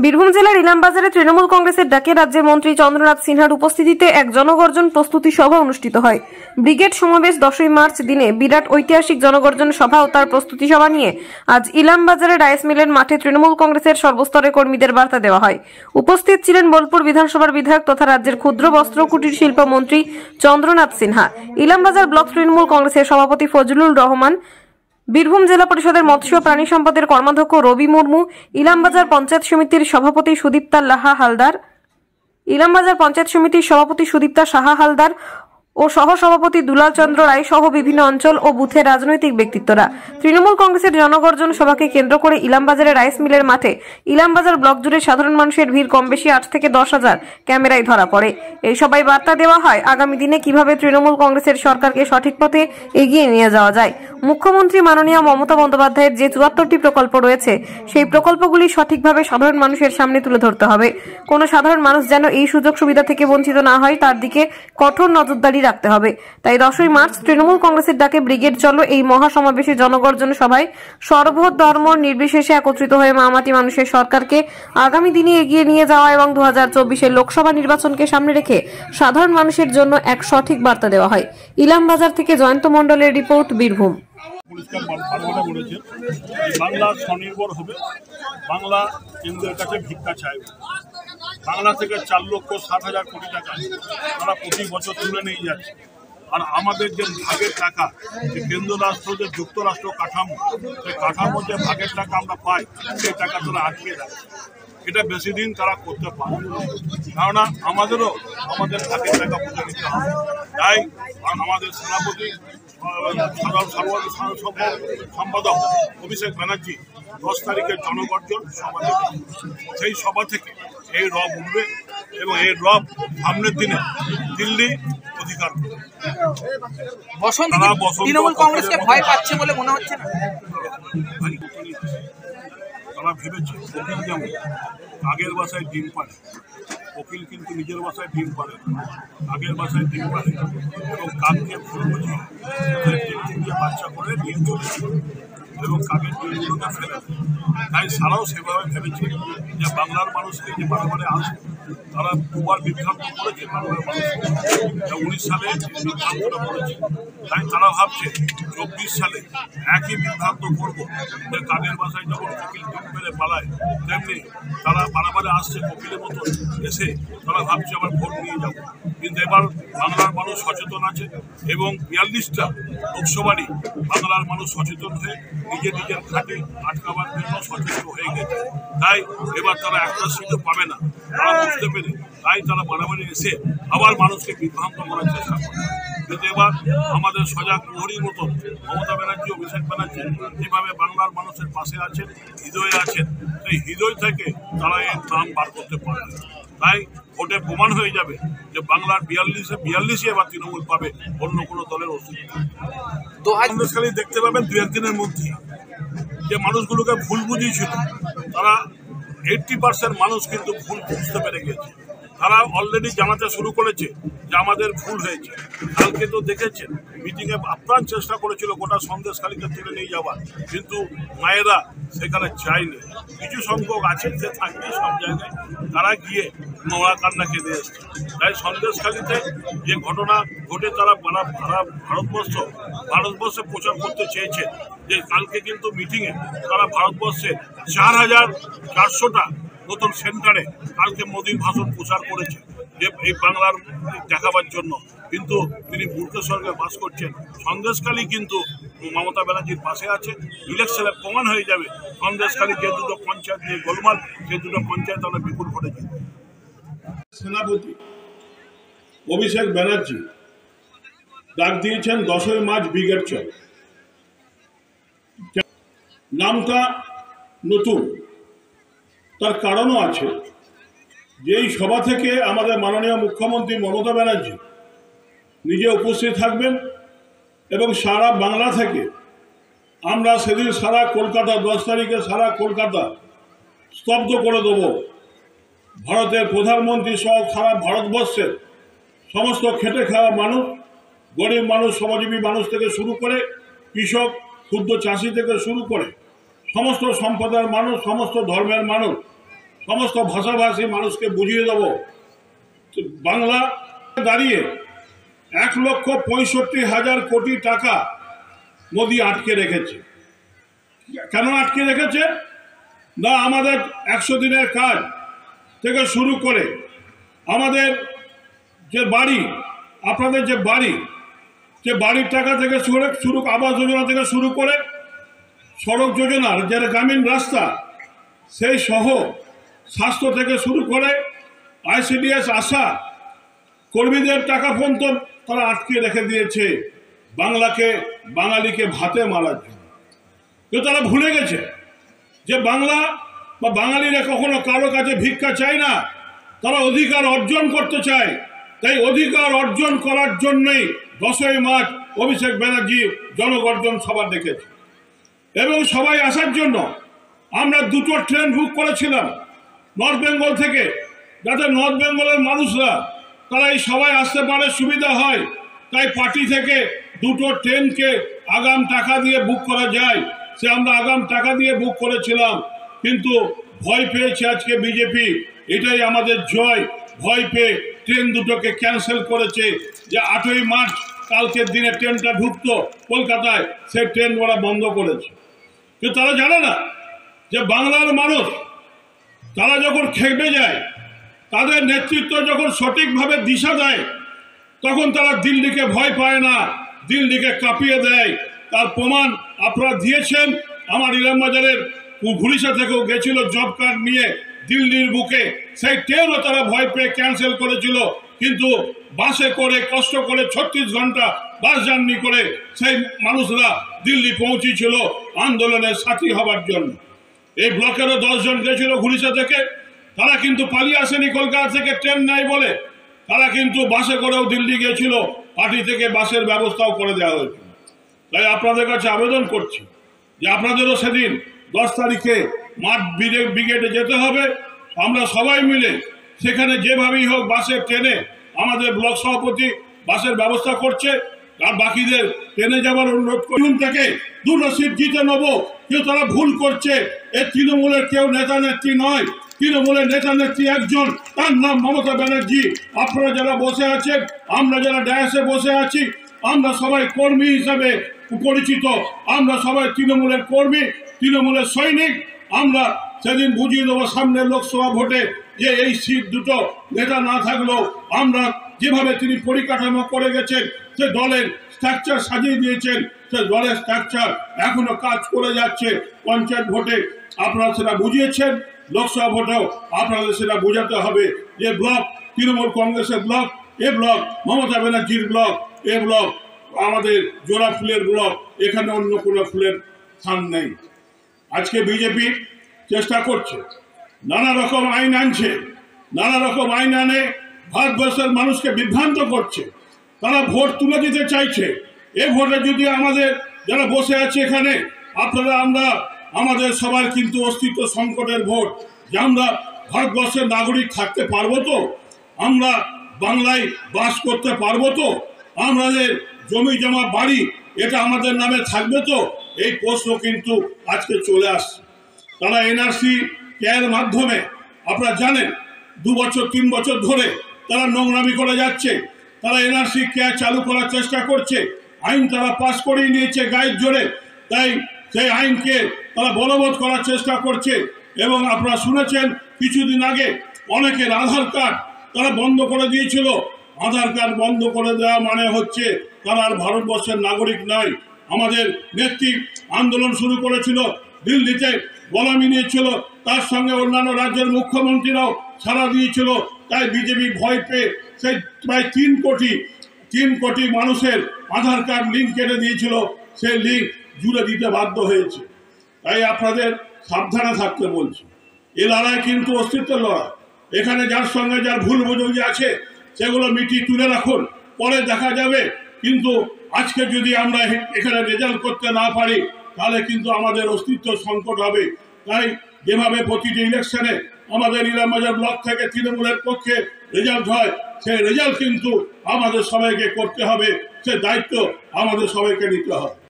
বীরভূম জেলার ইলামবাজারে তৃণমূল কংগ্রেসের ডাকে রাজ্যের মন্ত্রী চন্দ্রনাথ সিনহার উপস্থিতিতে এক জনগর্জন প্রস্তুতি সভা অনুষ্ঠিত হয়। ব্রিগেড সমাবেশ 10ই মার্চ দিনে বিরাট ঐতিহাসিক জনগর্জন সভা ও তার প্রস্তুতি সভা নিয়ে আজ ইলামবাজারে রাইস মিলের মাঠে তৃণমূল কংগ্রেসের সর্বস্তরের কর্মীদের বার্তা দেওয়া হয়। উপস্থিত ছিলেন বোলপুর বিধানসভার বিধায়ক তথা রাজ্যের ক্ষুদ্র বস্ত্র কুটির শিল্প মন্ত্রী চন্দ্রনাথ সিনহা, ইলামবাজার ব্লক তৃণমূল কংগ্রেসের সভাপতি ফজলুর রহমান, বীরভূম জেলা পরিষদের মৎস্য প্রাণী সম্পদের কর্মাধ্যক্ষ রবি মুর্মু, ইলামবাজার পঞ্চায়েত সমিতির সভাপতি সুদীপ্তা লাহা হালদার, ইলামবাজার পঞ্চায়েত সমিতির সভাপতি সুদীপ্তা সাহা হালদার ও সহসভাপতি দুলাল চন্দ্র রায় সহ বিভিন্ন অঞ্চল ও বুথের রাজনৈতিক ব্যক্তিত্বরা। তৃণমূল কংগ্রেসের জনগর্জন সভাকে কেন্দ্র করে ইলামবাজারের রাইস মিলের মাঠে ইলামবাজার ব্লক জুড়ে সাধারণ মানুষের ভিড় কম বেশি 8 থেকে 10,000 ক্যামেরায় ধরা পড়ে। এই সভায় বার্তা দেওয়া হয় আগামী দিনে কিভাবে তৃণমূল কংগ্রেসের সরকারকে সঠিক পথে এগিয়ে নিয়ে যাওয়া যায়। মুখ্যমন্ত্রী মাননীয় মমতা বন্দ্যোপাধ্যায়ের যে 74টি প্রকল্প রয়েছে সেই প্রকল্পগুলি সঠিকভাবে সাধারণ মানুষের সামনে তুলে ধরতে হবে। কোনো সাধারণ মানুষ যেন এই সুযোগ সুবিধা থেকে বঞ্চিত না হয় তার দিকে কঠোর নজরদারি রাখতে হবে। তাই 10ই মার্চ তৃণমূল কংগ্রেসের ডাকে ব্রিগেড চলো এই মহাসমাবেশে জনগর্জন সভায় সর্বধর্ম নির্বিশেষে একত্রিত হয়ে মামাটি মানুষের সরকারকে আগামী দিনে এগিয়ে নিয়ে যাওয়া এবং 2024 লোকসভা নির্বাচনকে সামনে রেখে সাধারণ মানুষের জন্য এক সঠিক বার্তা দেওয়া হয়। ইলামবাজার থেকে জয়ন্ত মণ্ডলের রিপোর্ট, বীরভূম। বাংলা স্বনির্ভর হবে, বাংলা কেন্দ্রের কাছে ভিক্ষা চাইবে। বাংলা থেকে 4,60,000 কোটি টাকা তারা প্রতি বছর তুলে নিয়ে যাচ্ছে। আর আমাদের যে ভাগের টাকা, যে কেন্দ্র রাষ্ট্র, যে যুক্তরাষ্ট্র কাঠামো, সেই কাঠামো যে ভাগের টাকা আমরা পাই, সেই টাকা তারা আটকে রাখছে। এটা বেশি দিন তারা করতে পারবে না, কেননা আমাদেরও আমাদের ভাগের টাকা বুঝে নিতে হবে। তাই আমাদের সেনাপতি সম্পাদক অভিষেক ব্যানার্জি 10 তারিখের জনগর্জন সভা দেবে। সেই সভা থেকে এই রব উঠবে এবং এই রব সামনের দিনে দিল্লি অধিকার করবে। তৃণমূল কংগ্রেসকে ভয় পাচ্ছে বলে মনে হচ্ছে না? তারা ভেবেছে কপিল যেমন আগের বাসায় ডিম পারে, কপিল কিন্তু নিজের বাসায় ডিম পারে না, আগের বাসায় ডিম পারে এবং কাককে ফুল বুঝিয়ে ডিম দিয়ে বাচ্চা করে ডিম চলে এবং কাকের ডিমগুলোকে ফেলে। তাই সারাও সেভাবে ভেবেছে যে বাংলার মানুষকে যে বারবারে আসবে, তারা দুবার বিভ্রান্ত করেছে বাংলার মানুষকে। 19 সালে বিভ্রান্তটা করেছে, তাই তারা ভাবছে 24 সালে একই বিভ্রান্ত করবো। যে কাকের বাসায় যখন কপিল ডিম ফেলে পালায়, তেমনি তারা বারবারে আসছে কপিলের মতো এসে তারা ভাবছে আবার ভোট নিয়ে যাবো। কিন্তু এবার বাংলার মানুষ সচেতন আছে এবং 42টা লোকসভারই বাংলার মানুষ সচেতন হয়ে নিজের ঘাটে আটকাবার জন্য সচেষ্ট হয়ে গেছে। তাই এবার তারা একটা সিটও পাবে না, তারা বুঝতে পেরে তাই তারা বারবারে এসে আবার মানুষকে বিভ্রান্ত করার চেষ্টা করে। কিন্তু এবার আমাদের সজাগ প্রহরীর মতো মমতা ব্যানার্জি, অভিষেক ব্যানার্জি যেভাবে বাংলার মানুষের পাশে আছেন, হৃদয়ে আছেন, সেই হৃদয় থেকে তারা এর নাম বার করতে পারে। তাই ভোটে প্রমাণ হয়ে যাবে যে বাংলার 42 এবার তৃণমূল পাবে, অন্য কোনো দলের অস্তিত্ব। কংগ্রেসকারী দেখতে পাবেন 2-1 দিনের মধ্যে যে মানুষগুলোকে ভুল বুঝিয়েছিল, তারা 80% মানুষ কিন্তু ভুল বুঝতে পেরে গেছে। তারা অলরেডি জানাতে শুরু করেছে যে আমাদের ভুল হয়েছে। কালকে তো দেখেছেন মিটিংয়ে আপ্রাণ চেষ্টা করেছিল গোটা সন্দেশখালীকে তুলে নিয়ে যাওয়ার, কিন্তু মায়েরা সেখানে যায়নি। কিছু সংখ্যক আছে যে থাকবে সব জায়গায়, তারা গিয়ে নোংরা কান্না কেঁদে এসছে। তাই সন্দেশখালীতে যে ঘটনা ঘটে তারা ভারতবর্ষে প্রচার করতে চেয়েছে যে কালকে কিন্তু মিটিংয়ে তারা ভারতবর্ষে 4,400টা নতুন সেন্টারে কালকে মোদীর ভাষণ প্রচার করেছে যে এই বাংলার দেখাবার জন্য। কিন্তু তিনি মূর্খস্বর্গে বাস করছেন। সন্দেশখালী কিন্তু মমতা ব্যানার্জির পাশে আছে। ইলেকশনে প্রমাণ হয়ে যাবে সন্দেশখালী যে দুটো পঞ্চায়েত নিয়ে গোলমাল, সেই দুটো পঞ্চায়েত আমরা বিপুল ভোটে জিতব। সেনাপতি অভিষেক ব্যানার্জি ডাক দিয়েছেন 10ই মার্চ ব্রিগেড চল। নামটা নতুন, তার কারণও আছে যে এই সভা থেকে আমাদের মাননীয় মুখ্যমন্ত্রী মমতা ব্যানার্জি নিজে উপস্থিত থাকবেন এবং সারা বাংলা থেকে আমরা সেদিন সারা কলকাতা 10 তারিখে সারা কলকাতা স্তব্ধ করে দেব। ভারতের প্রধানমন্ত্রী সহ সারা ভারতবর্ষের সমস্ত খেটে খাওয়া মানুষ, গরিব মানুষ, শ্রমজীবী মানুষ থেকে শুরু করে কৃষক, ক্ষুদ্র চাষি থেকে শুরু করে সমস্ত সম্প্রদায়ের মানুষ, সমস্ত ধর্মের মানুষ, সমস্ত ভাষাভাষী মানুষকে বুঝিয়ে দেব। বাংলা দাঁড়িয়ে 1,65,000 কোটি টাকা মোদি আটকে রেখেছে। কেন আটকে রেখেছে? না আমাদের 100 দিনের কাজ থেকে শুরু করে আমাদের যে বাড়ি, আপনাদের যে বাড়ির টাকা থেকে শুরু আবাস যোজনা থেকে শুরু করে সড়ক যোজনার যে গ্রামীণ রাস্তা সেই সহ স্বাস্থ্য থেকে শুরু করে ICDS আশা কর্মীদের টাকা পর্যন্ত তারা আটকে রেখে দিয়েছে বাঙালিকে ভাতে মারার জন্য। কিন্তু তারা ভুলে গেছে যে বাংলা বা বাঙালিরা কখনো কারো কাছে ভিক্ষা চায় না, তারা অধিকার অর্জন করতে চায়। তাই অধিকার অর্জন করার জন্যই 10ই মার্চ অভিষেক ব্যানার্জি জনগর্জন সভা ডেকেছে এবং সবাই আসার জন্য আমরা 2টো ট্রেন বুক করেছিলাম নর্থ বেঙ্গল থেকে, যাতে নর্থ বেঙ্গলের মানুষরা তারা এই সবাই আসতে পারে, সুবিধা হয়। তাই পার্টি থেকে 2টো ট্রেনকে আগাম টাকা দিয়ে বুক করা যায়, সে আমরা আগাম টাকা দিয়ে বুক করেছিলাম। কিন্তু ভয় পেয়েছে আজকে বিজেপি, এটাই আমাদের জয়। ভয় পেয়ে ট্রেন 2টোকে ক্যান্সেল করেছে। যে 8ই মার্চ কালকের দিনে ট্রেনটা ঢুকতো কলকাতায়, সেই ট্রেন ওরা বন্ধ করেছে। কিন্তু তারা জানে না যে বাংলার মানুষ তারা যখন খেপে যায়, তাদের নেতৃত্ব যখন সঠিকভাবে দিশা দেয়, তখন তারা দিল্লিকে ভয় পায় না, দিল্লিকে কাঁপিয়ে দেয়। তার প্রমাণ আপনারা দিয়েছেন। আমার ইলামবাজারের ঘুরিসা থেকেও গেছিল জব কার্ড নিয়ে দিল্লির বুকে, সেই ট্রেনও তারা ভয় পেয়ে ক্যান্সেল করেছিল। কিন্তু বাসে করে কষ্ট করে 36 ঘন্টা বাস জার্নি করে সেই মানুষরা দিল্লি পৌঁছেছিল আন্দোলনের সাথী হবার জন্য। এই ব্লকেরও 10 জন গেছিল ঘুরিসা থেকে, তারা কিন্তু পালিয়ে আসেনি কলকাতা থেকে ট্রেন নাই বলে, তারা কিন্তু বাসে করেও দিল্লি গেছিল, পার্টি থেকে বাসের ব্যবস্থাও করে দেওয়া হয়েছিল। তাই আপনাদের কাছে আবেদন করছি যে আপনাদেরও সেদিন 10 তারিখে মাঠ ব্রিগেডে যেতে হবে। আমরা সবাই মিলে সেখানে যেভাবেই হোক বাসে ট্রেনে, আমাদের ব্লক সভাপতি বাসের ব্যবস্থা করছে, আর বাকিদের ট্রেনে যাওয়ার অনুরোধ করুন। থেকে 2টো সিট জিতে নেবো। কেউ তারা ভুল করছে, এ তৃণমূলের কেউ নেতা নেত্রী নয়, তৃণমূলের নেতা নেত্রী একজন, তার নাম মমতা ব্যানার্জি। আপনারা যারা বসে আছেন, আমরা যারা ডায়াসে বসে আছি, আমরা সবাই কর্মী হিসাবে পরিচিত, আমরা সবাই তৃণমূলের কর্মী, তৃণমূলের সৈনিক। আমরা সেদিন বুঝিয়ে দেবো সামনের লোকসভা ভোটে যে এই সিট 2টো নেতা না থাকলেও আমরা যেভাবে তিনি পরিকাঠামো করে গেছেন, সে দলের স্ট্রাকচার সাজিয়ে দিয়েছেন, সে দলের স্ট্রাকচার এখনো কাজ করে যাচ্ছে। পঞ্চায়েত ভোটে আপনারা সেটা বুঝিয়েছেন, লোকসভা ভোটেও আপনাদের সেটা বোঝাতে হবে যে ব্লক তৃণমূল কংগ্রেসের ব্লক, এ ব্লক মমতা ব্যানার্জির ব্লক, এ ব্লক আমাদের জোড়া ফুলের ব্লক, এখানে অন্য কোনো ফুলের স্থান নেই। আজকে বিজেপি চেষ্টা করছে, নানা রকম আইন আনছে, নানা রকম আইন আনে ভারতবর্ষের মানুষকে বিভ্রান্ত করছে। তারা ভোট তুলে দিতে চাইছে। এ ভোটে যদি আমাদের যারা বসে আছে এখানে, আপনারা আমরা আমাদের সবার কিন্তু অস্তিত্ব সংকটের ভোট, যে আমরা ভারতবর্ষের নাগরিক থাকতে পারবো তো, আমরা বাংলায় বাস করতে পারবো তো, আমাদের জমি জমা বাড়ি এটা আমাদের নামে থাকবে তো, এই প্রশ্ন কিন্তু আজকে চলে আসছে। তারা NRC এর মাধ্যমে আপনারা জানেন 2 বছর 3 বছর ধরে তারা নোংরামি করে যাচ্ছে। তারা NRC চালু করার চেষ্টা করছে, আইন তারা পাশ করিয়ে নিয়েছে গায়ের জোরে। তাই সেই আইনকে তারা বলবৎ করার চেষ্টা করছে। এবং আপনারা শুনেছেন কিছুদিন আগে অনেকের আধার কার্ড তারা বন্ধ করে দিয়েছিল। আধার কার্ড বন্ধ করে দেওয়া মানে হচ্ছে তারা আর ভারতবর্ষের নাগরিক নয়। আমাদের নেত্রী আন্দোলন শুরু করেছিল, দিল্লিতে গোলামি নিয়েছিল, তার সঙ্গে অন্যান্য রাজ্যের মুখ্যমন্ত্রীরাও সাড়া দিয়েছিল। তাই বিজেপি ভয় পেয়ে সেই প্রায় 3 কোটি মানুষের আধার কার্ড লিঙ্ক কেটে দিয়েছিল, সেই লিঙ্ক জুড়ে দিতে বাধ্য হয়েছে। তাই আপনাদের সাবধানে থাকতে বলছি। এ লড়াই কিন্তু অস্তিত্বের লড়াই। এখানে যার সঙ্গে যার ভুল বোঝাবুঝি আছে সেগুলো মিটিয়ে তুলে রাখুন, পরে দেখা যাবে। কিন্তু আজকে যদি আমরা এখানে রেজাল্ট করতে না পারি, তাহলে কিন্তু আমাদের অস্তিত্ব সংকট হবে। তাই যেভাবে প্রতিটি ইলেকশনে আমাদের ইলামবাজার ব্লক থেকে তৃণমূলের পক্ষে রেজাল্ট হয়, সেই রেজাল্ট কিন্তু আমাদের সবাইকে করতে হবে, সে দায়িত্ব আমাদের সবাইকে নিতে হবে।